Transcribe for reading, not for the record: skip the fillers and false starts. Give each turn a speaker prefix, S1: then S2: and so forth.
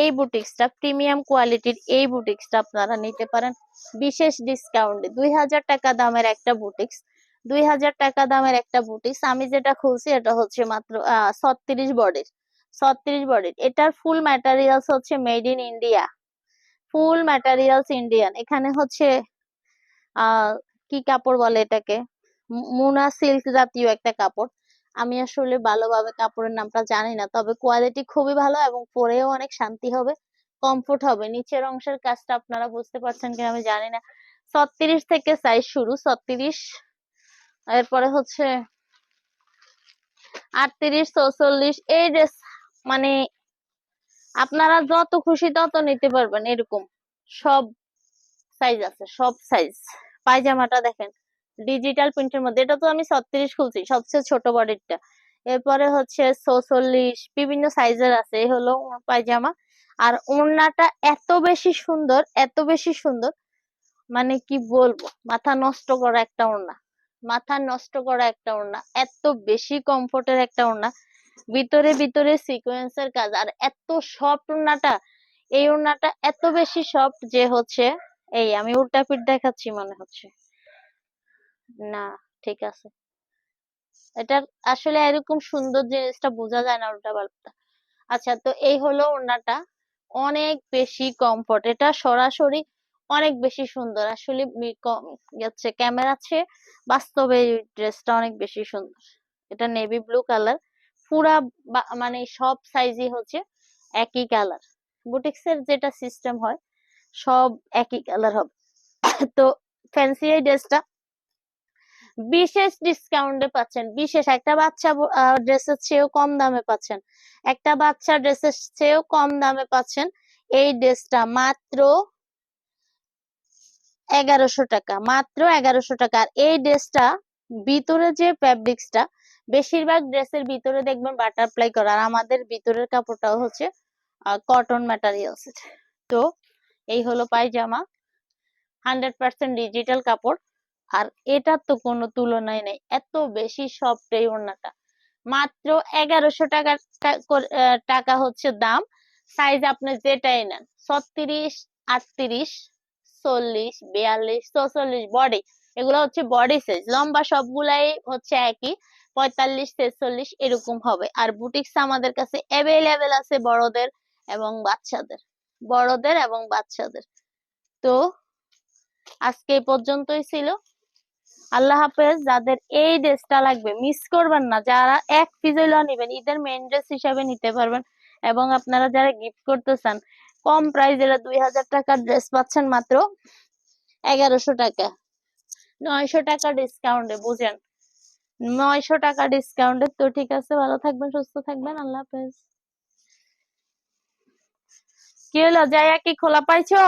S1: এই বুটিক্সটা, প্রিমিয়াম কোয়ালিটির এই বুটিক্সটা আপনারা নিতে পারেন বিশেষ ডিসকাউন্টে। 2000 টাকা দামের একটা বুটিক্স, 2000 টাকা দামের একটা বুটিক্স আমি যেটা খুলছি এটা হচ্ছে মাত্র 36 বডির, 36 বডির। এটার ফুল ম্যাটেরিয়ালস হচ্ছে made in India, full materials Indian. এখানে হচ্ছে কি কাপড় বলে এটাকে, মুনা সিল্ক জাতীয় একটা কাপড়। আমি আসলে ভালোভাবে কাপড়ের নামটা জানি না, তবে কোয়ালিটি খুবই ভালো এবং পরেও অনেক শান্তি হবে, কমফোর্ট হবে। নিচের অংশের কাজটা আপনারা বুঝতে পারছেন কিনা আমি জানি না। 36 থেকে সাইজ শুরু, 36, এরপরে হচ্ছে 38, 44। এই ড্রেস মানে আপনারা যত খুশি তত নিতে পারবেন, এরকম সব সাইজ আছে, সব সাইজ। পায়জামাটা দেখেন ডিজিটাল প্রিন্টের মধ্যে, এটা তো আমি 36 খুলছি, সবচেয়ে ছোট বডিরটা। এরপরে হচ্ছে 44, বিভিন্ন সাইজের আছে। এই হলো পায়জামা। আর ওড়নাটা এত বেশি সুন্দর, এত বেশি সুন্দর, মানে কি বলবো, মাথা নষ্ট করা একটা ওড়না, মাথা নষ্ট করা একটা ওড়না, এত বেশি কমফোর্টের একটা ওড়না। ভিতরে ভিতরে সিকোয়েন্সের কাজ, আর এত সফট ওড়নাটা, এই ওড়নাটা এত বেশি সফট যে হচ্ছে, এই আমি উল্টা পিঠ দেখাচ্ছি মনে হচ্ছে না, ঠিক আছে। এটা আসলে এরকম সুন্দর জিনিসটা বোঝা যায় না উল্টা পাল্টা। আচ্ছা, তো এই হলো ওড়নাটা, অনেক বেশি কমফোর্ট, এটা সরাসরি অনেক বেশি সুন্দর। আসলে ক্যামেরা আছে, বাস্তবে ড্রেসটা অনেক বেশি সুন্দর। এটা নেভি ব্লু কালার, পুরা মানে সব সাইজই হচ্ছে একই কালার। বুটিক্সের যেটা সিস্টেম হয় সব একই কালার হবে। তো ফ্যান্সি এই ড্রেসটা বিশেষ ডিসকাউন্টে পাচ্ছেন, বিশেষ একটা বাচ্চা ড্রেসের চেয়েও কম দামে পাচ্ছেন, একটা বাচ্চা ড্রেসের চেয়েও কম দামে পাচ্ছেন এই ড্রেসটা মাত্র 1100 টাকা, মাত্র 1100 টাকা। আর এই ড্রেসটা ভিতরে যে ফ্যাব্রিক্সটা, বেশিরভাগ ড্রেসের ভিতরে দেখবেন বাটারফ্লাই করা, আর আমাদের ভিতরের কাপড়টাও হচ্ছে কটন ম্যাটেরিয়ালস। তো এই হলো পায়জামা, 100% ডিজিটাল কাপড়। আর এটার তো কোনো তুলনাই নেই, এত বেশি সফট এই ওড়নাটা। মাত্র 1100 টাকা টাকা হচ্ছে দাম। সাইজ আপনি যেটাই নেন, 36, 38, 40, 42, 44 বডি, এগুলো হচ্ছে বডি সাইজ। লম্বা সবগুলাই হচ্ছে একই, 45, 46 এরকম হবে। আর বুটিক্স আমাদের কাছে অ্যাভেলেবেল আছে বড়দের এবং বাচ্চাদের, বড়দের এবং বাচ্চাদের। তো আজকে এই পর্যন্তই ছিল। আল্লাহ হাফেজ। যাদের এই ড্রেসটা লাগবে মিস করবেন না, যারা এক পিস হইলেও নিবেন, ঈদের মেইন ড্রেস হিসাবে নিতে পারবেন। এবং আপনারা যারা গিফট করতে চান, কম প্রাইস, এরা 2000 টাকার ড্রেস পাচ্ছেন মাত্র 1100 টাকা, 900 টাকা ডিসকাউন্টে, বুঝেন, 900 টাকা ডিসকাউন্টে। তো ঠিক আছে, ভালো থাকবেন, সুস্থ থাকবেন, আল্লাহ হাফেজ। কি হলো, যাইয়া কি খোলা পাইছো?